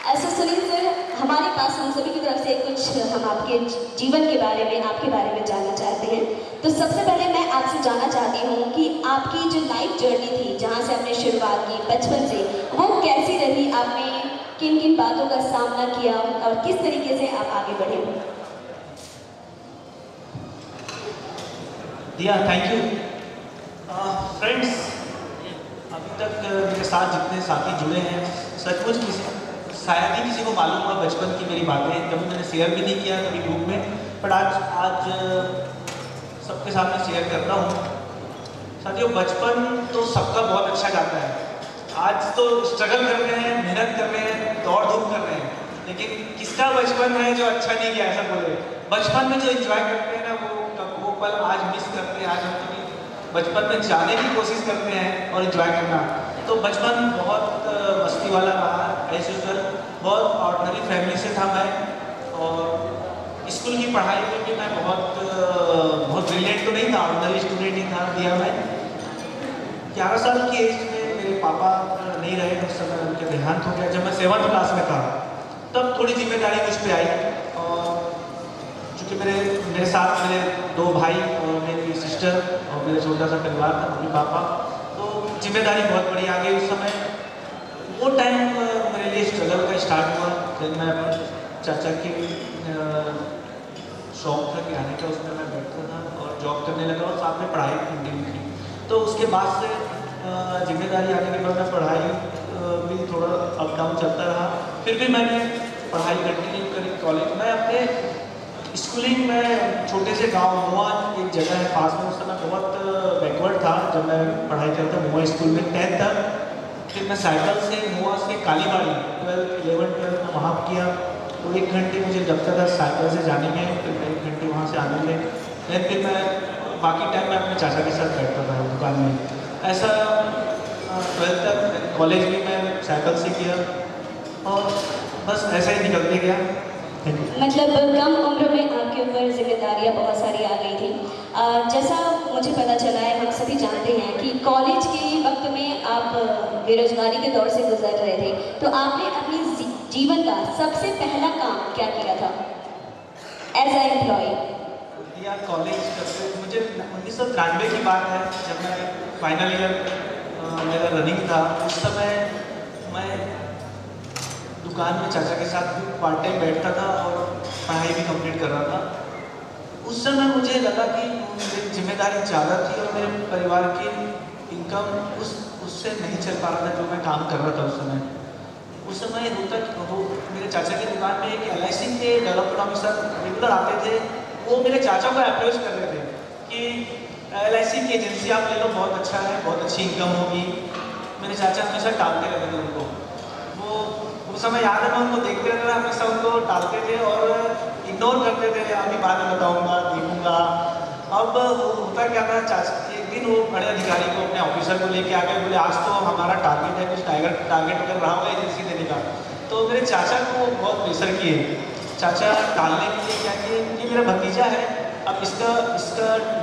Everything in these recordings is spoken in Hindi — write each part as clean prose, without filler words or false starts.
ऐसा सुनील सर, हमारे पास हम सभी की तरफ से कुछ हम आपके जीवन के बारे में, आपके बारे में जानना चाहते हैं। तो सबसे पहले मैं आपसे जानना चाहती हूँ कि आपकी जो लाइफ जर्नी थी, जहाँ से आपने शुरुआत की बचपन से, वो कैसी रही? आपने किन किन बातों का सामना किया और किस तरीके से आप आगे बढ़े? दिया, थैंक यू। फ्रेंड्स, अभी तक मेरे साथ जितने साथी जुड़े हैं, सचमुच शायद ही किसी को मालूम हुआ बचपन की मेरी बातें। कभी मैंने शेयर भी नहीं किया कभी ग्रुप में, बट आज सबके सामने शेयर करता हूँ। साथियों, बचपन तो सबका बहुत अच्छा जाता है। आज तो स्ट्रगल कर रहे हैं, मेहनत कर रहे हैं, दौड़ धूप कर रहे हैं, लेकिन किसका बचपन है जो अच्छा नहीं गया? ऐसा बोले। बचपन में जो एंजॉय करते हैं ना, वो पल आज मिस करते हैं। आज हम कभी बचपन में जाने की कोशिश करते हैं और एंजॉय करना। तो बचपन बहुत मस्ती वाला रहा। एज यूजुअल बहुत ऑर्डिनरी फैमिली से था मैं, और स्कूल की पढ़ाई में भी मैं बहुत ब्रिलियंट तो नहीं था, ऑर्डिनरी स्टूडेंट ही था। दिया मैं 11 साल की एज में मेरे पापा नहीं रहे, उस समय उनका देहांत हो गया। जब मैं 7th क्लास में था, तब थोड़ी जिम्मेदारी मुझ पर आई। और चूँकि मेरे साथ मेरे 2 भाई और मेरी सिस्टर और मेरा छोटा सा परिवार था, मम्मी पापा, तो जिम्मेदारी बहुत बड़ी आ गई उस समय। वो टाइम मेरे लिए स्ट्रगल का स्टार्ट हुआ जब मैं अपने चाचा की शॉप था किराने का, उसमें मैं बैठता था और जॉब करने लगा और साथ में पढ़ाई कंटिन्यू की। तो उसके बाद से जिम्मेदारी आने के बाद मैं पढ़ाई भी थोड़ा अप डाउन चलता रहा। फिर भी मैंने पढ़ाई कंटिन्यू करी। कॉलेज में अपने स्कूलिंग में छोटे से गांव मुआ एक जगह है पास में, उस समय बहुत बैकवर्ड था जब मैं पढ़ाई करता मुआ स्कूल में 10th तक। फिर मैं साइकिल से मुआ से कालीबाड़ी 12th 11th 12th में वहाँ किया। तो 1 घंटे मुझे लगता था साइकिल से जाने में, फिर 1 घंटे वहाँ से आने में। फिर मैं बाकी टाइम मैं अपने चाचा के साथ बैठता था दुकान में। ऐसा 12th तक कॉलेज भी मैं साइकिल से किया और बस ऐसा ही निकलते गया। मतलब कम उम्र में आपके ऊपर जिम्मेदारियां बहुत सारी आ गई थी। जैसा मुझे पता चला है, हम सभी जानते हैं कि कॉलेज के वक्त में आप बेरोजगारी के दौर से गुजर रहे थे। तो आपने अपनी जीवन का सबसे पहला काम क्या किया था एज ए एम्प्लॉय? दिया, कॉलेज करते मुझे 1993 की बात है, जब मैं फाइनल ईयर मेरा रनिंग था। उस समय मैं दुकान में चाचा के साथ भी पार्ट टाइम बैठता था और पढ़ाई भी कंप्लीट कर रहा था। उस समय मुझे लगा कि मेरी जिम्मेदारी ज़्यादा थी और मेरे परिवार की इनकम उससे नहीं चल पा रहा था जो मैं काम कर रहा था उस समय। उस समय होता कि वो मेरे चाचा की दुकान में एक LIC के डेवलपमेंट ऑफिसर रेगुलर आते थे। वो मेरे चाचा को अप्रोच कर रहे थे कि LIC की एजेंसी आप ले लो, बहुत अच्छा है, बहुत अच्छी इनकम होगी। मेरे चाचा हमेशा टालते रहते थे उनको। वो उस समय याद है, मैं उनको देखते रहता था, हमेशा उनको टालते थे और इग्नोर करते थे। अभी बाद में बताऊँगा, देखूँगा। अब होता क्या था, चाचा एक दिन वो बड़े अधिकारी को, अपने ऑफिसर को लेके आ गए। बोले आज तो हमारा टारगेट है, कुछ टारगेट अगर रहा होगा एजेंसी देने का। तो मेरे चाचा को बहुत प्रेशर किए। चाचा टालने के लिए क्या किए, ये मेरा भतीजा है, अब इसका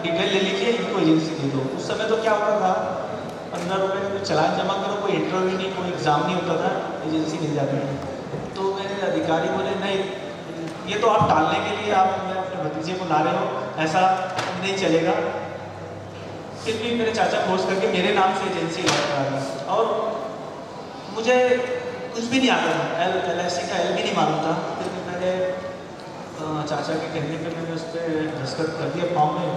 डिटेल ले लीजिए, इनको एजेंसी दे दो। उस समय तो क्या होता था, 15 रुपये का कोई चालान जमा करो, कोई इंटरव्यू नहीं, कोई एग्ज़ाम नहीं होता था, एजेंसी मिल जाती थी। तो मेरे अधिकारी बोले नहीं, ये तो आप टालने के लिए आप अपने भतीजे को ला रहे हो, ऐसा नहीं चलेगा। फिर भी मेरे चाचा फोर्स करके मेरे नाम से एजेंसी लगा रहा और मुझे कुछ भी नहीं आता था, LIC का L भी नहीं मालूम था। फिर मैंने चाचा के कहने पे मैंने उस पर दस्तखत कर दिया फॉर्म में।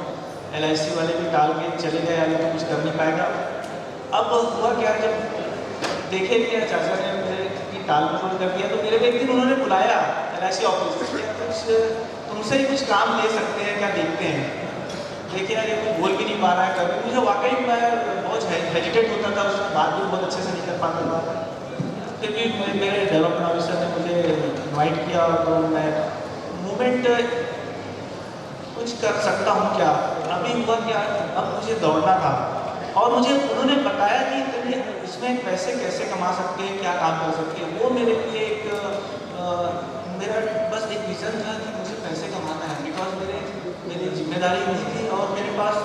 LIC वाले भी टाल के चले गए, आगे तो कुछ कर नहीं पाएगा। अब हुआ क्या, जब देखे कि चाचा ने मेरे की टाल मटोल कर दिया, तो मेरे को एक दिन उन्होंने बुलाया LIC ऑफिस में, कुछ तुमसे ही कुछ काम ले सकते हैं क्या, देखते हैं। लेकिन अगर कोई बोल भी नहीं पा रहा है कभी, मुझे वाकई मैं बहुत हेजिटेट होता था, उसमें बात भी बहुत अच्छे से नहीं कर पाता था। फिर भी मेरे डेवलपमेंट ऑफिसर ने मुझे इन्वाइट किया, तो मैं मूवमेंट कुछ कर सकता हूँ क्या। अभी हुआ क्या, अब मुझे दौड़ना था और मुझे उन्होंने बताया कि इसमें पैसे कैसे कमा सकते हैं, क्या काम कर सकते हैं। वो मेरे लिए मेरा बस एक विज़न था कि मुझे पैसे कमाना है, बिकॉज मेरी जिम्मेदारी नहीं थी और मेरे पास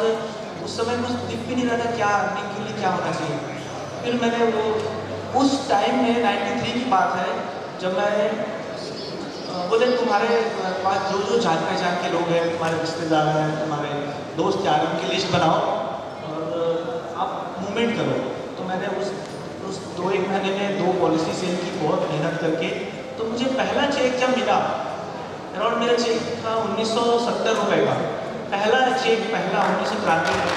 उस समय कुछ दिख भी नहीं रहा था क्या अर्निंग के लिए क्या होना चाहिए। फिर मैंने वो उस टाइम में 93 की बात है, जब मैं बोले तुम्हारे पास जो जो जान पहचान के लोग हैं, तुम्हारे रिश्तेदार हैं, तुम्हारे दोस्त यार, उनकी लिस्ट बनाओ और आप मूवमेंट करो। तो मैंने उस 2-1 महीने में 2 पॉलिसी सेल की, बहुत मेहनत करके। तो मुझे पहला चेक जब मिला, अराउंड मेरा चेक था 1970 रुपये का, पहला चेक, पहला 1993 का।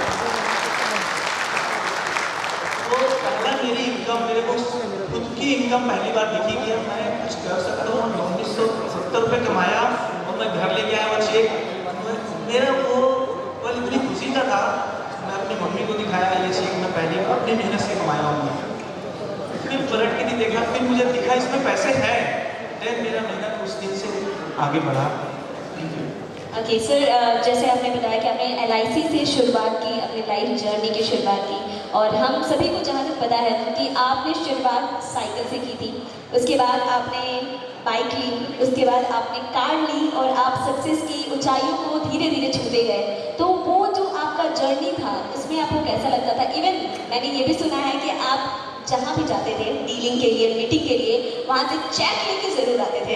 तो पहला मेरी इनकम, मेरे को खुद की इनकम पहली बार दिखी कि मैं कुछ कर सकता हूँ। 1970 रुपये कमाया और मैं घर लेके आया वो चेक। मेरा वो पल इतनी खुशी का था, मैं अपनी मम्मी को दिखाया ये चेक मैं पहले अपनी मेहनत से कमाया हूँ। फिर पलट के नहीं देखा, फिर मुझे दिखा इसमें पैसे हैं, फिर मेरा मेहनत उस दिन से आगे बढ़ा। ओके सर, जैसे आपने बताया कि आपने LIC से शुरुआत की, अपनी लाइफ जर्नी की शुरुआत की, और हम सभी को जहाँ तक पता है कि आपने शुरुआत साइकिल से की थी, उसके बाद आपने बाइक ली, उसके बाद आपने कार ली और आप सक्सेस की ऊंचाइयों को धीरे धीरे छूते गए। तो वो जो आपका जर्नी था, उसमें आपको कैसा लगता था? इवन मैंने ये भी सुना है कि आप जहाँ भी जाते थे डीलिंग के लिए, मीटिंग के लिए, वहाँ से चेक लेके ज़रूर आते थे।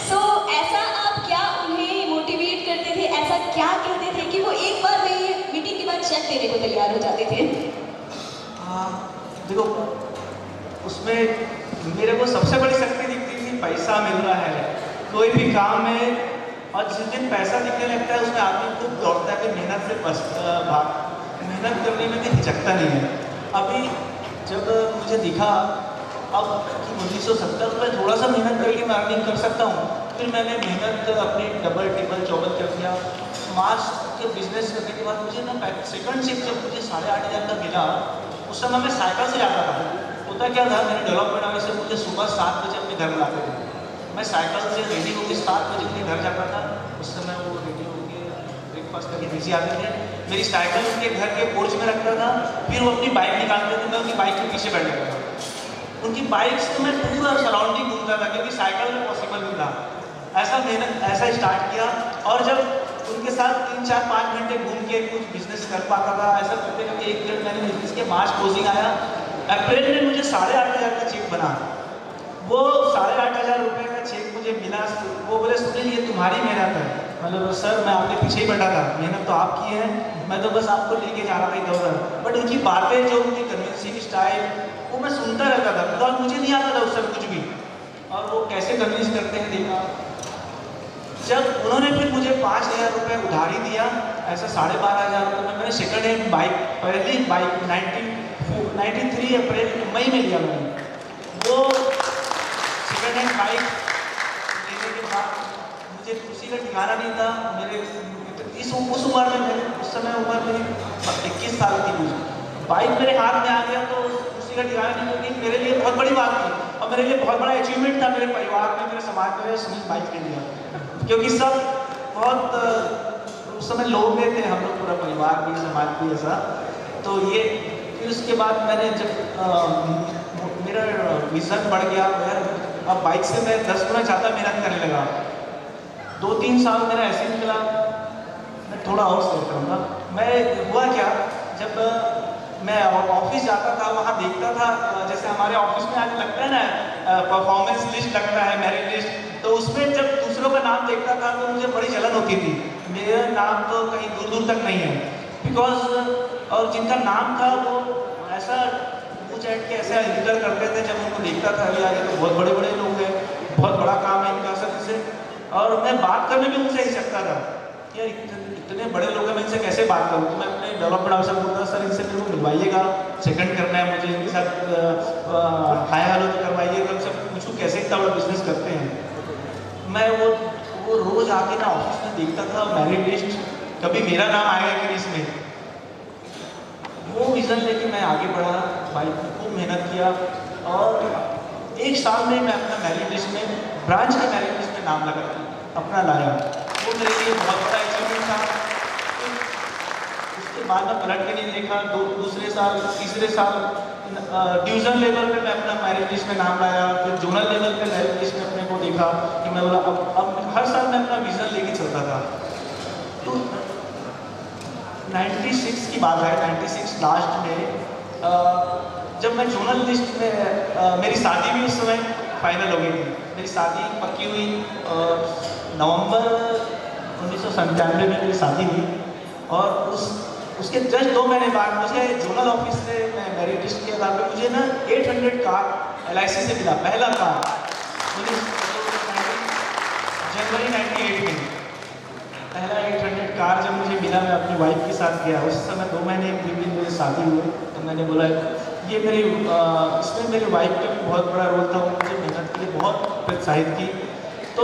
सो ऐसा आप क्या उन्हें मोटिवेट करते थे, ऐसा क्या कहते थे कि वो एक बार में मीटिंग के बाद चेक देने को तैयार हो जाते थे? देखो, उसमें मेरे को सबसे बड़ी शक्ति दिखती थी, पैसा मिल रहा है कोई भी काम में, और जिस दिन पैसा दिखने लगता है उसमें आदमी खूब दौड़ता है, फिर मेहनत से मेहनत करने में भी हिचकता नहीं है। अभी जब मुझे दिखा अब कि 1970 रुपये थोड़ा सा मेहनत करके मैं अर्निंग कर सकता हूँ, फिर मैंने मेहनत अपनी डबल टिबल चौबल कर दिया। मार्च के बिजनेस करने के बाद मुझे ना सेकंड शिफ्ट जब मुझे 8,500 का मिला, उस समय मैं साइकिल से जाता था। होता क्या था, मेरे डेवलपमेंट आने से मुझे सुबह 7 बजे अपने घर लाते थे। मैं साइकिल से रेडी होकर 7 बजे अपने घर जाता था। उस समय वो रेडी होकर ब्रेकफास्ट करके नीचे आते थे, मेरी साइकिल उनके घर के पोर्च में रखता था, फिर वो अपनी बाइक निकालते थे, मैं उनकी बाइक के पीछे बैठ जाता था। उनकी बाइक से मैं पूरा सराउंडिंग घूमता था, क्योंकि साइकिल में पॉसिबल नहीं था। ऐसा स्टार्ट किया, और जब उनके साथ 3, 4, 5 घंटे घूम के कुछ बिजनेस कर पाता था, ऐसा करते करते 1 डेढ़ महीने बिजनेस के मार्च क्लोजिंग आया। अप्रैल में मुझे 8,500 का चेक बना। वो 8,500 रुपये का चेक मुझे मिला। वो बोले सुनील ये तुम्हारी मेहनत है। मतलब सर मैं आपके पीछे ही बैठा था, मेहनत तो आपकी है, मैं तो बस आपको लेके जा रहा था इधर उधर। बट उनकी बातें, जो उनकी कन्विंसिंग स्टाइल, वो मैं सुनता रहता था, बिकॉज मुझे नहीं आता था उस समय कुछ भी, और वो कैसे कन्विंस करते हैं देखा। जब उन्होंने फिर मुझे 5,000 रुपये उधारी दिया, ऐसा 12,500 रुपये में मैंने सेकंड हैंड बाइक, पहली बाइक 1993 अप्रैल मई में लिया मैंने। वो सेकंड हैंड बाइक लेने के बाद मुझे खुशी का ठिकाना नहीं था। मेरे उस उम्र में, मैंने उस समय उम्र मेरी 21 साल की थी, बाइक मेरे हाथ में आ गया तो खुशी का ठिकाना नहीं, क्योंकि मेरे लिए बहुत बड़ी बात थी और मेरे लिए बहुत बड़ा अचीवमेंट था। मेरे परिवार में, मेरे समाज में सुनील बाइक ले लिया, क्योंकि सब बहुत उस समय लोग गए थे, हम लोग पूरा परिवार भी, समाज भी ऐसा। तो ये फिर उसके बाद मैंने जब मेरा विजन बढ़ गया, अब बाइक से मैं 10 गुना ज़्यादा मेहनत करने लगा। 2-3 साल मेरा ऐसे निकला। मैं थोड़ा और शेयर करूँगा। मैं हुआ क्या, जब मैं ऑफिस जाता था, वहाँ देखता था, जैसे हमारे ऑफिस में आज लगता है ना परफॉर्मेंस लिस्ट लगता है, मेरिट लिस्ट, तो उसमें जब दूसरों का नाम देखता था तो मुझे बड़ी जलन होती थी। मेरा नाम तो कहीं दूर दूर तक नहीं है, बिकॉज और जिनका नाम था वो ऐसा पूछ ऐड के ऐसे इंटर करते थे, जब उनको देखता था यार ये तो बहुत बड़े बड़े लोग हैं, बहुत बड़ा काम है इनका सब से। और मैं बात करने में उनसे हिचकता था, यार इतने बड़े लोग हैं, मैं इनसे कैसे बात करूँ। तो मैं अपने डेवलपमेंट ऑफिसर बोलता सर इनसे मेरे को मिलवाइएगा, सेकंड करना है मुझे, इनके साथ हाय हेलो तो करवाइएगा, उनसे पूछूँ कैसे इतना बड़ा बिजनेस करते हैं। मैं वो रोज आके ना ऑफिस में देखता था मेरिट लिस्ट, कभी मेरा नाम आएगा कि नहीं इसमें। वो विज़न लेके मैं आगे बढ़ा, बाइक में खूब मेहनत किया, और 1 साल में मैं अपना मेरिट लिस्ट में, ब्रांच के मेरिट लिस्ट में नाम लगा अपना लाया। वो मेरे लिए बहुत बड़ा अचीवमेंट था। उसके बाद मैं पलट के नहीं देखा। दूसरे साल, तीसरे साल डिवीज़न लेवल पे मैं अपना मेरिट लिस्ट में नाम लाया, फिर जोनल लेवल पे मेरिट लिस्ट में अपने को देखा कि मैं बोला अब हर साल मैं अपना विज़न लेके चलता था। तो 96 की बात है, 96 लास्ट में जब मैं जोनल लिस्ट में, मेरी शादी भी उस समय फाइनल हो गई थी। मेरी शादी पक्की हुई नवंबर 1997 में मेरी शादी हुई और उसके जस्ट 2 महीने बाद मुझे जोनल ऑफिस से मैं मेरिट लिस्ट के आधार पर मुझे ना 800 कार LIC से मिला, पहला कार जनवरी 98 में पहला 800 कार जब मुझे मिला, मैं अपनी वाइफ के साथ गया। उस समय 2 महीने दिन मेरी शादी हुई, तो मैंने बोला ये मेरी इसमें मेरी वाइफ का भी बहुत बड़ा रोल था, वो मुझे मेहनत के लिए बहुत प्रोत्साहित की। तो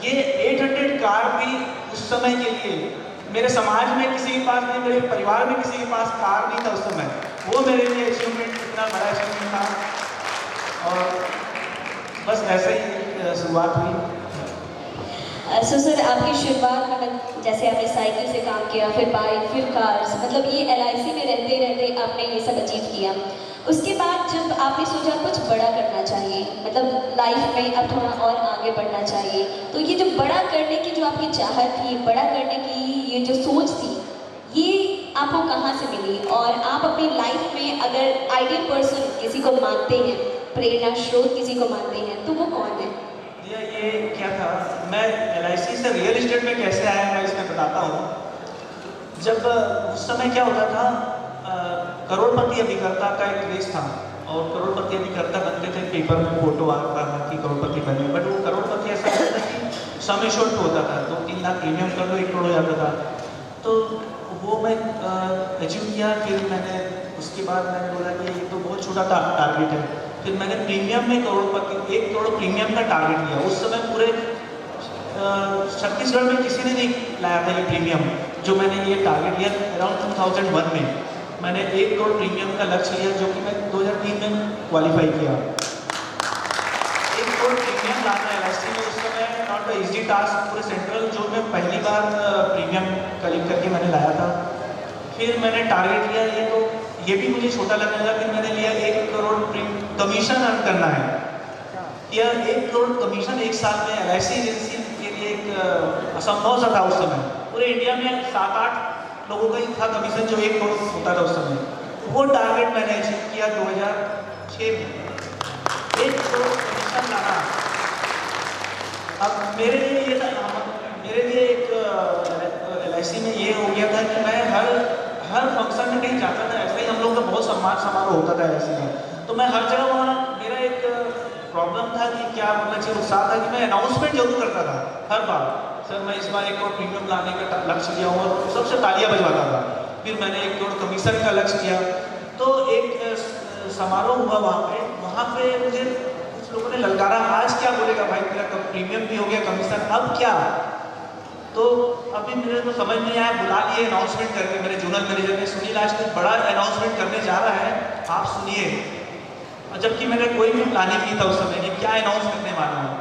ये 800 कार भी उस समय के लिए मेरे समाज में किसी के पास नहीं, मेरे परिवार में किसी के पास कार नहीं था उस समय। वो मेरे लिए अचीवमेंट, इतना बड़ा अचीवमेंट था और बस ऐसे ही शुरुआत हुई। सो सर, आपकी शुरुआत मतलब जैसे आपने साइकिल से काम किया, फिर बाइक, फिर कार्स, मतलब ये LIC में रहते रहते आपने ये सब अचीव किया। उसके बाद जब आपने सोचा कुछ बड़ा करना चाहिए, मतलब लाइफ में अब थोड़ा और आगे बढ़ना चाहिए, तो ये जो बड़ा करने की जो आपकी चाहत थी, बड़ा करने की ये जो सोच थी, ये आपको कहाँ से मिली? और आप अपनी लाइफ में अगर आइडियल पर्सन किसी को मानते हैं, प्रेरणा स्रोत किसी को मानते हैं, तो वो कौन है? ये क्या था, मैं LIC से रियल एस्टेट में कैसे आया मैं इसमें बताता हूँ। जब उस समय क्या होता था, करोड़पति अभिकर्ता का एक रेस था और करोड़पति अभिकर्ता बनते थे, पेपर में फोटो आता था कि करोड़पति बने, बट वो करोड़पति ऐसा होता था कि समय शॉर्ट होता था, 2-3 लाख प्रीमियम कर लो 1 करोड़ हो जाता था। तो वो मैं अचीव किया। फिर मैंने उसके बाद मैंने बोला कि ये तो बहुत छोटा टारगेट है। फिर मैंने प्रीमियम में करोड़पति 1 करोड़ प्रीमियम का टारगेट लिया। उस समय पूरे छत्तीसगढ़ में किसी ने नहीं लाया था ये प्रीमियम, जो मैंने ये टारगेट लिया अराउंड 2001 में। मैंने 1 करोड़ प्रीमियम का लक्ष्य लिया, जो कि मैं 2003 में क्वालिफाई किया। 1 करोड़ प्रीमियम लाना LIC में उस समय नॉट अ इजी टास्क। पूरे सेंट्रल जोन में पहली बार प्रीमियम कलेक्ट करके मैंने लाया था। फिर मैंने टारगेट लिया, ये भी मुझे छोटा लगने लगा। फिर मैंने लिया 1 करोड़ कमीशन अर्न करना है, या 1 करोड़ कमीशन 1 साल में LIC एजेंसी के लिए एक असंभव सा था उस समय। पूरे इंडिया में 7-8 लोगों का ही था कमीशन जो 1 करोड़ होता था उस समय। वो टारगेट मैंने अचीव किया 2006 में, 1 करोड़ कमीशन लाना। अब मेरे लिए ये था, मेरे लिए एक LIC में ये हो गया था कि मैं हर फंक्शन में कहीं जाता था। ऐसे ही हम लोग का बहुत सम्मान समारोह होता था LIC में, तो मैं हर जगह वहाँ, मेरा एक प्रॉब्लम था कि क्या बोलना चाहिए, उत्साह था कि मैं अनाउंसमेंट जरूर करता था हर बार, सर मैं इस बार 1 करोड़ प्रीमियम लाने का लक्ष्य लिया हूँ, और सबसे तालियां बजवाता था। फिर मैंने 1 करोड़ कमीशन का लक्ष्य लिया। तो एक समारोह हुआ वहाँ पे मुझे कुछ लोगों ने ललकारा, आज क्या बोलेगा भाई, तेरा प्रीमियम भी हो गया, कमीशन, अब क्या? तो अभी मेरे को समझ नहीं आया, बुला लिए अनाउंसमेंट करके मेरे जोनल मैनेजर ने, सुनील आज कुछ बड़ा अनाउंसमेंट करने जा रहा है, आप सुनिए। और जबकि मैंने कोई भी प्लानिंग नहीं था उस समय कि क्या अनाउंस करने वाला हूँ।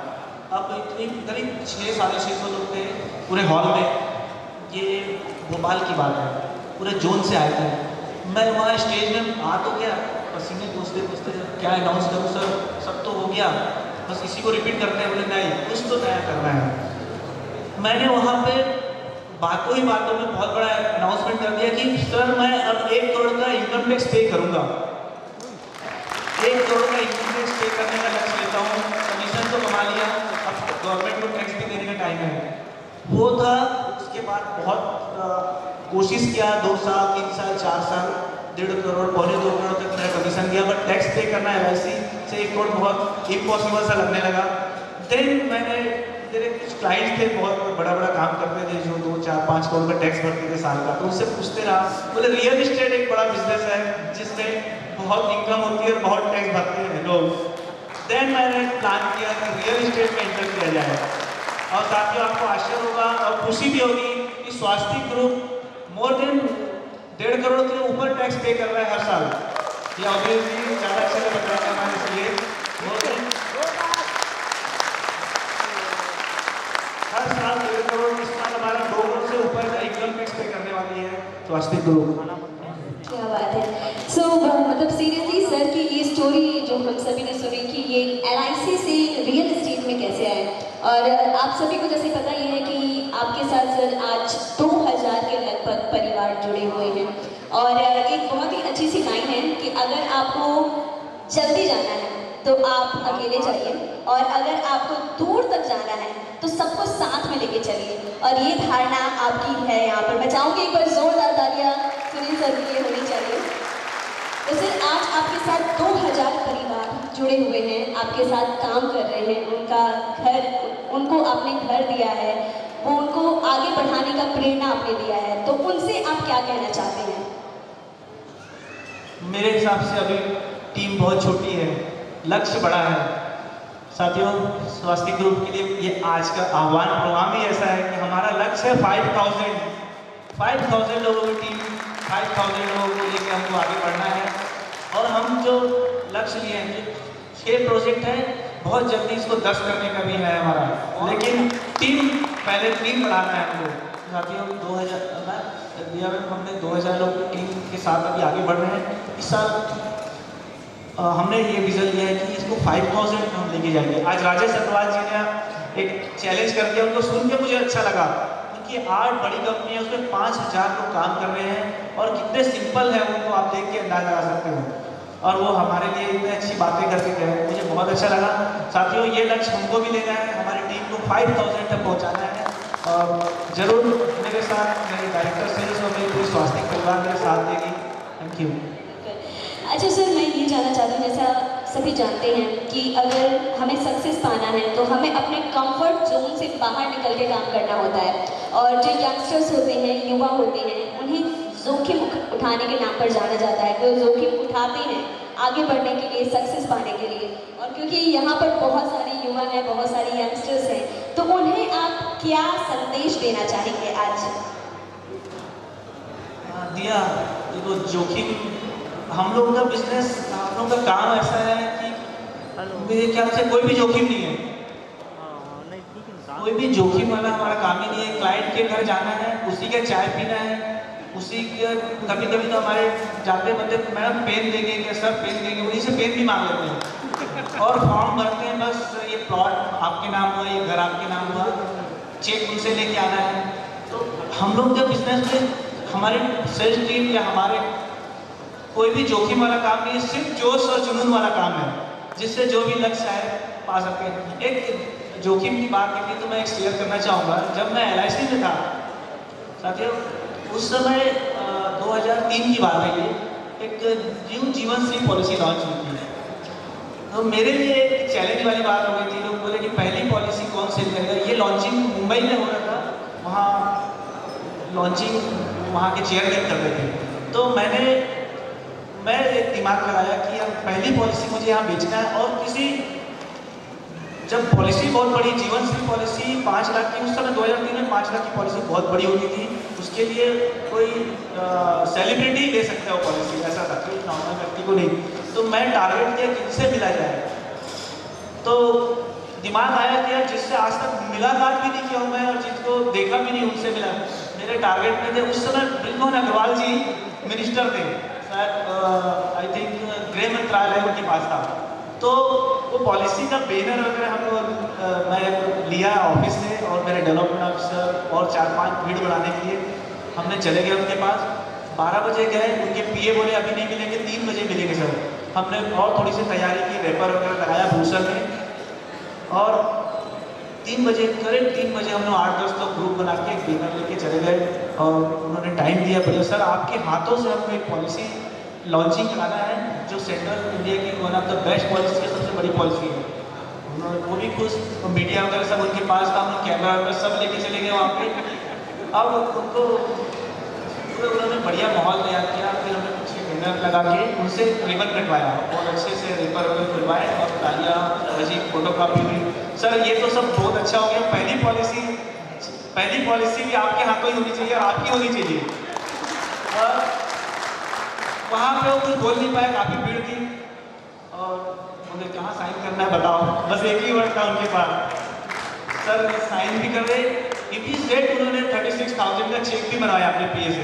अब इतनी करीब 600-650 लोग थे पूरे हॉल में। ये भोपाल की बात है, पूरे जोन से आए थे। मैं वहाँ स्टेज में आ तो गया, पसीने पूछते क्या अनाउंस करूँ सर, सब तो हो गया, बस इसी को रिपीट करते हैं। बोले नहीं, कुछ तो नया करना है। मैंने वहाँ पे बातों ही बातों में बहुत बड़ा अनाउंसमेंट कर दिया कि सर मैं अब 1 करोड़ का इनकम टैक्स पे करूँगा, 1 करोड़ का इनकम टैक्स पे करने का लक्ष्य लेता हूँ। कमीशन तो कमा लिया, अब गवर्नमेंट को टैक्स भी देने का टाइम है, वो था। उसके बाद बहुत कोशिश किया, 2 साल 3 साल 4 साल, 1.5 करोड़ पौने 2 करोड़ तक मेरा कमीशन गया, बट टैक्स पे करना LIC से 1 करोड़ बहुत इम्पॉसिबल सा लगने लगा। देन मैंने, मेरे कुछ क्लाइंट थे बहुत बड़ा काम करते थे, जो 2-4-5 करोड़ का टैक्स भरते थे साल का, तो उनसे पूछते रहा, बोले रियल एस्टेट एक बड़ा बिजनेस है जिसमें बहुत इनकम होती है और बहुत टैक्स भरते हैं लोग। देन मैंने प्लान किया कि रियल एस्टेट में एंटर किया जाए। और साथियों, आपको आश्चर्य होगा और खुशी भी होगी कि स्वास्थ्य ग्रुप मोर देन 1.5 करोड़ के ऊपर टैक्स पे कर रहा है हर साल। ये ऑब्वियसली ज़्यादा अच्छे से बता रहा है, इसलिए हर साल 1.5 करोड़, इस साल हमारा 2 करोड़ से ऊपर का इनकम टैक्स पे करने वाली है स्वास्थ्य ग्रुप। क्या बात है। सो मतलब सीरियसली सर की ये स्टोरी जो हम सभी ने सुनी कि ये LIC से रियल एस्टेट में कैसे आए, और आप सभी को जैसे पता ही है कि आपके साथ सर आज 2000 के लगभग परिवार जुड़े हुए हैं। और एक बहुत ही अच्छी सी लाइन है कि अगर आपको जल्दी जाना है तो आप अकेले जाइए, और अगर आपको दूर तक जाना है तो सबको साथ में लेके चलिए। और ये धारणा आपकी है यहाँ पर। मैं चाहूँगी एक बार जोरदार तालियां सुनील सर के लिए होनी चाहिए। तो सर, आज आपके साथ 2000 परिवार जुड़े हुए हैं, आपके साथ काम कर रहे हैं, उनका घर, उनको आपने घर दिया है, वो उनको आगे बढ़ाने का प्रेरणा आपने दिया है, तो उनसे आप क्या कहना चाहते हैं? मेरे हिसाब से अभी टीम बहुत छोटी है, लक्ष्य बड़ा है। साथियों, स्वास्थ्य ग्रुप के लिए ये आज का आह्वान प्रोग्राम ही ऐसा है कि हमारा लक्ष्य है 5000 लोगों की टीम, 5000 लोगों को लेकर हमको आगे बढ़ना है। और हम जो लक्ष्य लिए हैं, जो 6 प्रोजेक्ट हैं, बहुत जल्दी इसको 10 करने का भी है हमारा, लेकिन टीम पहले टीम बढ़ाना है हमको। साथियों, 2000 में हमने 2000 लोग टीम के साथ अभी आगे बढ़ रहे हैं। इस साल हमने ये विजन लिया है कि इसको 5000 हम लेके जाएंगे। आज राजेश अग्रवाल जी ने एक चैलेंज कर दिया, उनको सुन के मुझे अच्छा लगा। उनकी 8 बड़ी कंपनी है, उसमें 5000 लोग काम कर रहे हैं, और कितने सिंपल है उनको आप देख के अंदाजा लगा सकते हो। और वो हमारे लिए इतनी अच्छी बातें करके गए, मुझे बहुत अच्छा लगा। साथियों, ये लक्ष्य हमको भी लेना है, हमारी टीम को 5000 तक पहुँचाना है। और जरूर मेरे साथ मेरे डायरेक्टर से मेरी पूरी स्वास्थ्य परिवार मेरे साथ देगी। Thank you. अच्छा सर, मैं ये जानना चाहती हूँ, जैसा सभी जानते हैं कि अगर हमें सक्सेस पाना है तो हमें अपने कंफर्ट जोन से बाहर निकल के काम करना होता है। और जो यंगस्टर्स होते हैं, युवा होते हैं, उन्हें जोखिम उठाने के नाम पर जाना जाता है। तो जोखिम उठाते हैं आगे बढ़ने के लिए, सक्सेस पाने के लिए। और क्योंकि यहाँ पर बहुत सारे युवा हैं, बहुत सारे यंगस्टर्स हैं, तो उन्हें आप क्या संदेश देना चाहेंगे आज? दिया, देखो, जोखिम, हम लोग का बिजनेस, हम लोग का काम ऐसा है कि मेरे ख्याल से कोई भी जोखिम नहीं है। कोई भी जोखिम वाला हमारा काम ही नहीं है। क्लाइंट के घर जाना है, उसी के चाय पीना है, उसी के कभी कभी तो हमारे जाते बंदे मैडम पेन देंगे क्या, सर पेन देंगे, उन्हीं से पेन भी मांग लेते हैं। और फॉर्म भरते हैं, बस ये प्लॉट आपके नाम हुआ, ये घर आपके नाम हुआ, चेक उनसे लेके आना है। तो हम लोग के बिजनेस में हमारी सेल्स टीम या हमारे कोई भी जोखिम वाला काम नहीं है, सिर्फ जोश और जुनून वाला काम है, जिससे जो भी लक्ष्य है पा सकते हैं। एक जोखिम की बात करके तो मैं एक शेयर करना चाहूँगा। जब मैं LIC में था साथियों, उस समय 2003 की बात है, ये एक न्यू जीवन श्री पॉलिसी लॉन्च हुई थी। तो मेरे लिए एक चैलेंज वाली बात हो गई थी। लोग बोले कि पहली पॉलिसी कौन सेल करेगा। ये लॉन्चिंग मुंबई में हो रहा था, वहाँ लॉन्चिंग वहाँ के चेयरमैन कर रहे थे। तो मैं एक दिमाग लगाया कि अब पहली पॉलिसी मुझे यहाँ बेचना है। और किसी, जब पॉलिसी बहुत बड़ी, जीवन श्री पॉलिसी 5 लाख की, उस समय 2003 में 5 लाख की पॉलिसी बहुत बड़ी होती थी। उसके लिए कोई सेलिब्रिटी ले सकता है वो पॉलिसी, ऐसा था, कोई नॉर्मल व्यक्ति को नहीं। तो मैं टारगेट किया किससे मिला जाए। तो दिमाग आया कि यार जिससे आज तक मुलाकात भी नहीं किया हूँ मैं, और जिसको देखा भी नहीं, उनसे मिला। मेरे टारगेट में थे उस समय बृंदावन अग्रवाल जी मिनिस्टर थे, शायद आई थिंक गृह मंत्रालय उनके पास था। तो वो पॉलिसी का बैनर वगैरह हम मैं लिया ऑफिस से, और मेरे डेवलपमेंट ऑफिसर और 4-5 भीड़ बढ़ाने के लिए हमने चले गए उनके पास। 12 बजे गए, उनके PA बोले अभी नहीं मिलेंगे, 3 बजे मिलेंगे सर। हमने और थोड़ी सी तैयारी की, रेपर वगैरह लगाया भूषण में, और 3 बजे, करीब 3 बजे हम लोग 8-10 लोग ग्रुप बना के एक बैनर लेके चले गए। और उन्होंने टाइम दिया, बोले सर आपके हाथों से हमको एक पॉलिसी लॉन्चिंग कराना है, जो सेंट्रल इंडिया की one of the best policy है, सबसे बड़ी पॉलिसी है। उन्होंने, वो भी खुश, मीडिया वगैरह सब उनके पास था, उन्होंने कैमरा वगैरह सब लेके चले गए वहाँ पे। अब उनको उन्होंने बढ़िया माहौल तैयार किया। फिर हमने पीछे बैनर लगा के उनसे रिबन कटवाया, और अच्छे से रेपर वगैरह खुलवाए, और तालियाँ बजी, फोटोकॉपी हुई। सर ये तो सब बहुत अच्छा हो गया, पहली पॉलिसी भी आपके हाथों ही होनी चाहिए और आपकी होनी चाहिए। और वहाँ पे वो कुछ बोल नहीं पाया, काफ़ी भीड़ थी, और मुझे कहाँ साइन करना है बताओ, बस एक ही वर्ड था उनके पास, सर साइन भी कर रहे। इमीडिएट उन्होंने 36,000 का चेक भी बनवाया अपने PA से।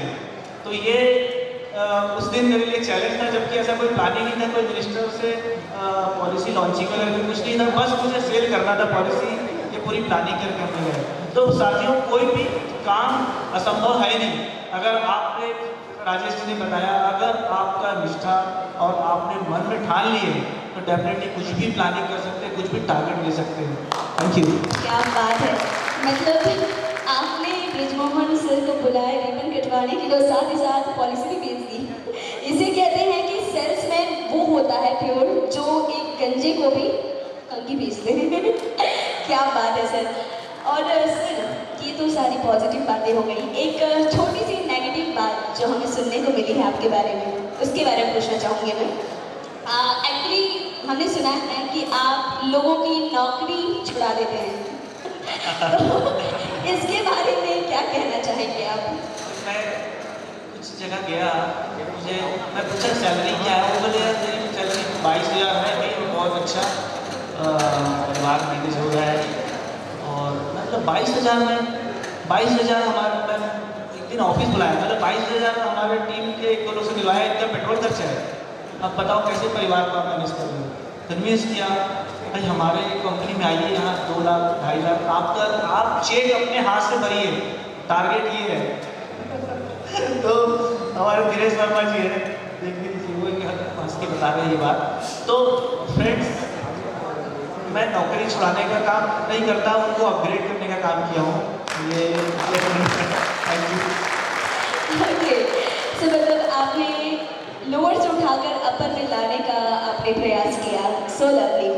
तो ये उस दिन मेरे लिए चैलेंज था, जबकि ऐसा कोई प्लानिंग नहीं था, कोई मिनिस्टर से पॉलिसी लॉन्चिंग वगैरह कुछ नहीं था, बस मुझे सेल करना था पॉलिसी। ये पूरी प्लानिंग करके हमने गए। तो साथियों, कोई भी काम असंभव है नहीं। अगर आपने, राजेश जी ने बताया, अगर आपका निष्ठा और आपने मन में ठान लिए तो डेफिनेटली कुछ भी प्लानिंग कर सकते हैं, कुछ भी टारगेट ले सकते हैं। Thank you. क्या बात है, मतलब आपने ब्रिजमोहन सर को बुलाया रिबन कटवाने के लिए और साथ ही साथ पॉलिसी भी भेज दी। इसे कहते हैं कि सेल्समैन वो होता है प्योर जो एक गंजे को भी कंघी बेचते हैं। क्या बात है सर। और सर ये तो सारी पॉजिटिव बातें हो गई, एक छोटी सी नेगेटिव बात जो हमें सुनने को मिली है आपके बारे में, उसके बारे में पूछना चाहूँगी मैं। एक्चुअली हमने सुना है कि आप लोगों की नौकरी छुड़ा देते हैं। तो इसके बारे में क्या कहना चाहेंगे आप? मैं कुछ जगह गया, मुझे मैं पूछा सैलरी क्या है, वो बोले यार मेरी सैलरी 22,000 है, भाई बहुत अच्छा परिवार मैनेज हो रहा है। और मतलब 22,000 में 22,000 हमारे, मैं एक दिन ऑफिस बुलाया, मतलब 22,000 हमारे टीम के एक दो लोग से मिलवाया, इतना पेट्रोल खर्चा है। अब बताओ कैसे परिवार को आप मैनेज कर रहे हो। कन्विंस किया भाई हमारे कंपनी में आइए, यहाँ 2 लाख 2.5 लाख आपका, आप चेक अपने हाथ से भरिए, टारगेट ये है। तो हमारे धीरेश वर्मा जी है, देखिए वो हंस के बता रहे हैं ये बात। तो फ्रेंड्स, मैं नौकरी छुड़ाने का काम नहीं करता, उनको अपग्रेड करने का काम किया हूँ। ये थैंक यू। ओके, सो मतलब आपने लोअर से उठाकर अपर में लाने का आपने प्रयास किया, सो लवली।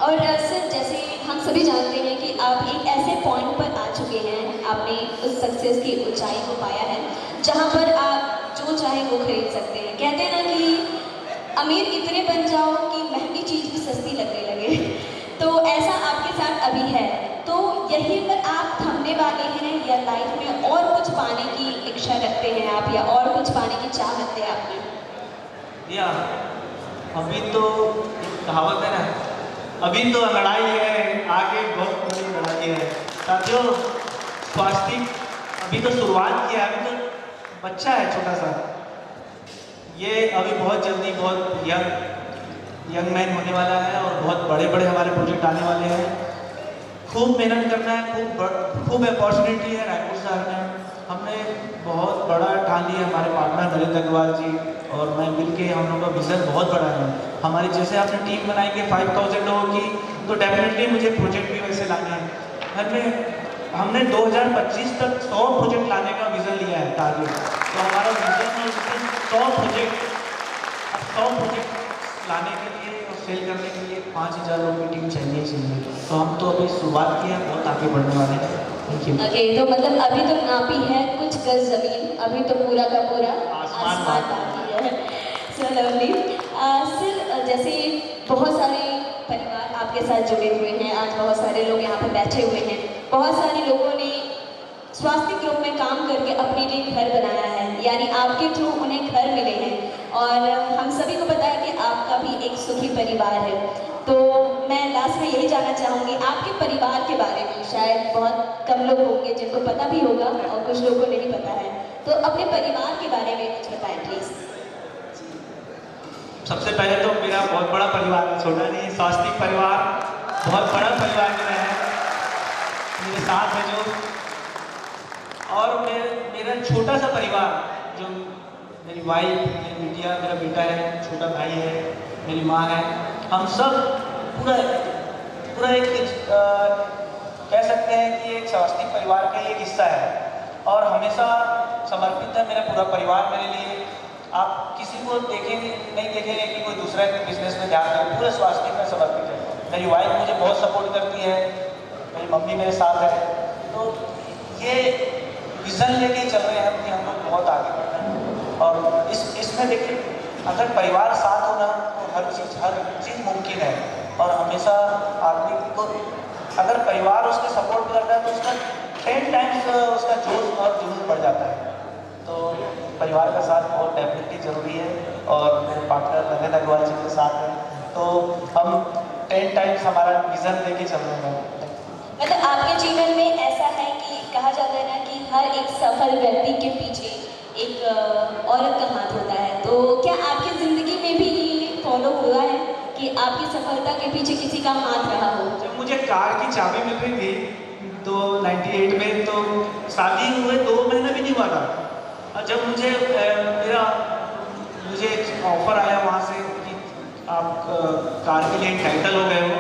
और सर जैसे हम सभी जानते हैं कि आप एक ऐसे पॉइंट पर आ चुके हैं, आपने उस सक्सेस की ऊंचाई को पाया है जहां पर आप जो चाहे वो खरीद सकते हैं। कहते हैं ना कि अमीर इतने बन जाओ कि महंगी चीज़ भी सस्ती लगने लगे। तो ऐसा आपके साथ अभी है, तो यहीं पर आप थमने वाले हैं या लाइफ में और कुछ पाने की इच्छा रखते हैं आप, या और कुछ पाने की चाहत है आप में? या अभी तो एक कहावत है ना, अभी तो लड़ाई है, आगे बहुत बड़ी लड़ाई है। साथियों, स्वास्थ्य अभी तो शुरुआत किया है, अभी तो बच्चा है छोटा सा, ये अभी बहुत जल्दी बहुत यंग मैन होने वाला है और बहुत बड़े बड़े हमारे प्रोजेक्ट आने वाले हैं। खूब मेहनत करना है, खूब अपॉर्चुनिटी है रायपुर शहर में। हमने बहुत बड़ा ठान लिया, हमारे पार्टनर नरेंद्र अग्रवाल जी और मैं मिलके, हम लोग का विजन बहुत बड़ा है। हमारी जैसे आपने टीम बनाएंगे 5,000 लोगों की, तो डेफिनेटली मुझे प्रोजेक्ट भी वैसे लाने हैं। हमने 2025 तक 100 प्रोजेक्ट लाने का विजन लिया है, टारगेट। तो हमारा विजन और 100 प्रोजेक्ट लाने के लिए और सेल करने के लिए 5,000 लोगों की टीम चाहिए। तो हम तो अभी शुरुआत की है, बहुत आगे बढ़ने वाले हैं। Thank you. ओके, तो मतलब अभी तो नापी है कुछ गज जमीन, अभी तो पूरा का पूरा आसमान बाकी है। So lovely. सर जैसे बहुत सारे परिवार आपके साथ जुड़े हुए हैं, आज बहुत सारे लोग यहाँ पर बैठे हुए हैं, बहुत सारे लोगों ने स्वास्थ्य ग्रुप में काम करके अपने लिए घर बनाया है, यानी आपके थ्रू उन्हें घर मिले हैं। और हम सभी को पता है कि आपका भी एक सुखी परिवार है। तो मैं लास्ट में यही जानना चाहूँगी आपके परिवार के बारे में, शायद बहुत कम लोग होंगे जिनको पता भी होगा और कुछ लोगों को नहीं पता है, तो अपने परिवार के बारे में कुछ बताएं प्लीज़। सबसे पहले तो मेरा बहुत बड़ा परिवार है, छोटा नहीं है। स्वास्थ्य परिवार बहुत बड़ा परिवार मेरा है, मेरे साथ है जो, और मेरा छोटा सा परिवार जो मेरी वाइफ, मेरी बिटिया, मेरा बेटा है, छोटा भाई है, मेरी माँ है, हम सब पूरा एक कह सकते हैं कि एक स्वास्थ्य परिवार का एक हिस्सा है और हमेशा समर्पित है मेरा पूरा परिवार मेरे लिए। आप किसी को देखेंगे नहीं देखेंगे कि कोई दूसरा बिजनेस में ध्यान दे, पूरे स्वास्थ्य में समर्पित है। मेरी वाइफ मुझे बहुत सपोर्ट करती है, मेरी मम्मी मेरे साथ है। तो ये विजन लेके चल रहे हैं हम कि हम लोग बहुत आगे बढ़ रहे हैं। और इसमें देखिए, अगर परिवार साथ हो ना तो हर चीज़ मुमकिन है। और हमेशा आदमी को अगर परिवार उसके सपोर्ट करता है तो उसका 10 टाइम्स उसका जोश और जुनून बढ़ जाता है। तो परिवार का साथ बहुत डेफिनेटली ज़रूरी है और मेरे पार्टनर नरेंद्र अग्रवाल जी के साथ हैं, तो हम 10 टाइम्स हमारा विज़न लेके चल रहे हैं। मतलब आपके जीवन में ऐसा है कि कहा जाता है ना कि हर एक सफल व्यक्ति के पीछे एक औरत का हाथ होता है, तो क्या आपकी ज़िंदगी में भी फॉलो हुआ है कि आपकी सफलता के पीछे किसी का हाथ रहा हो? जब मुझे कार की चाबी मिल रही थी तो 98 में, तो शादी हुए 2 महीना भी नहीं हुआ था, और जब मुझे ऑफर आया वहाँ से कि आप कार के लिए टाइटल हो गए हो।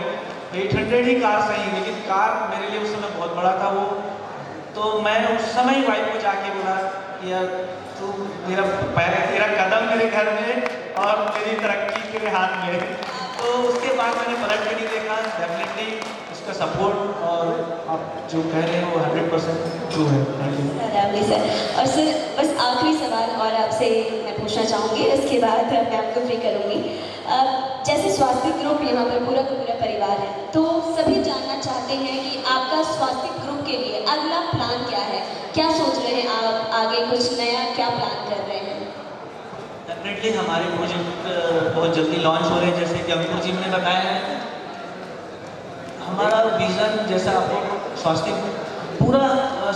800 ही कार सही, लेकिन कार मेरे लिए उस समय बहुत बड़ा था वो। तो मैं उस समय ही वाइफ को जाके बोला कि यार तू मेरा तेरा कदम मेरे घर में और मेरी तरक्की तेरे हाथ में। तो उसके बाद मैंने पलट के नहीं देखा। डेफिनेटली उसका सपोर्ट और आप जो कह रहे हो 100% ट्रू है। Thank you sir. और सर बस आखिरी सवाल और आपसे मैं पूछना चाहूँगी, इसके बाद मैं आपको फ्री करूँगी। जैसे स्वास्थ्य ग्रुप यहाँ पर पूरा का पूरा परिवार है, तो सभी जानना चाहते हैं कि आपका स्वास्थ्य ग्रुप के लिए अगला प्लान क्या है, क्या सोच रहे हैं आप आगे, कुछ नया क्या प्लान कर रहे हैं? डेफिनेटली हमारे प्रोजेक्ट बहुत जल्दी लॉन्च हो रहे हैं, जैसे कि अंकुर जी ने बताया है। हमारा विज़न जैसा आपको पूरा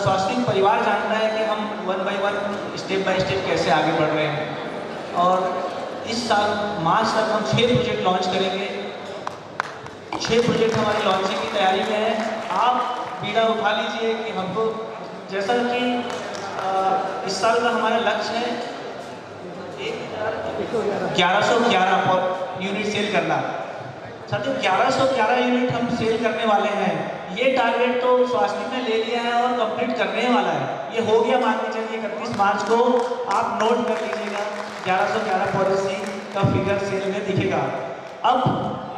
स्वास्थ्य परिवार जानता है कि हम 1 बाय 1 स्टेप बाय स्टेप कैसे आगे बढ़ रहे हैं। और इस साल मार्च तक हम 6 प्रोजेक्ट लॉन्च करेंगे। 6 प्रोजेक्ट हमारी लॉन्चिंग की तैयारी में है। आप बीड़ा उठा लीजिए कि हमको, जैसा कि इस साल का हमारा लक्ष्य है 1111 यूनिट सेल करना। साथियों 1111 यूनिट हम सेल करने वाले हैं। ये टारगेट तो स्वास्थ्य ने ले लिया है और कंप्लीट करने वाला है। ये हो गया, मान के चलिए 31 मार्च को आप नोट कर लीजिएगा। 1111 पॉलिसी का फिगर सेल में दिखेगा। अब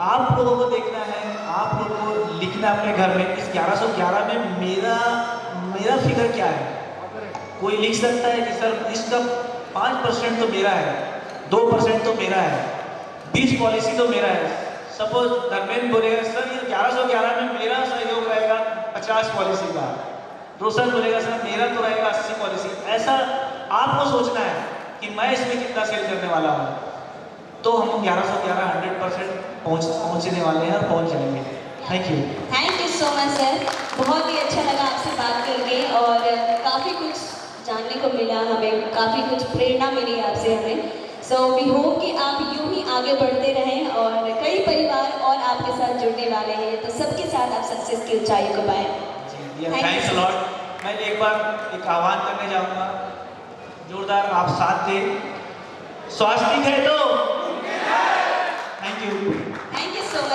आप लोगों को देखना है, आप लोगों को लिखना अपने घर में इस 1111 में मेरा फिगर क्या है। कोई लिख सकता है कि सर इसका 5% तो मेरा है, 2% तो मेरा है, 20 पॉलिसी तो मेरा है। सपोज धर्मेंद्र बोलेगा सर ये 1111 में मेरा सहयोग रहेगा 50 पॉलिसी का। रोशन बोलेगा सर मेरा तो रहेगा 80 पॉलिसी। ऐसा आपको सोचना है कि मैं इसमें कितना सेल करने वाला हूँ। तो हम 1111 100% पहुँचने वाले हैं और पहुँच जाएंगे। Thank you so much sir, बहुत ही अच्छा लगा आपसे बात करके और काफ़ी कुछ जानने को मिला हमें, काफ़ी कुछ प्रेरणा मिली आपसे हमें। सो वी होप कि आप यूं ही आगे बढ़ते रहें और कई परिवार और आपके साथ जुड़ने वाले हैं, तो सबके साथ आप सक्सेस की ऊंचाई को पाएं। Thanks a lot. मैं एक बार एक आह्वान करने जाऊंगा, जोरदार आप साथ दें। स्वास्थ्य है तो थैंक यू सो मच।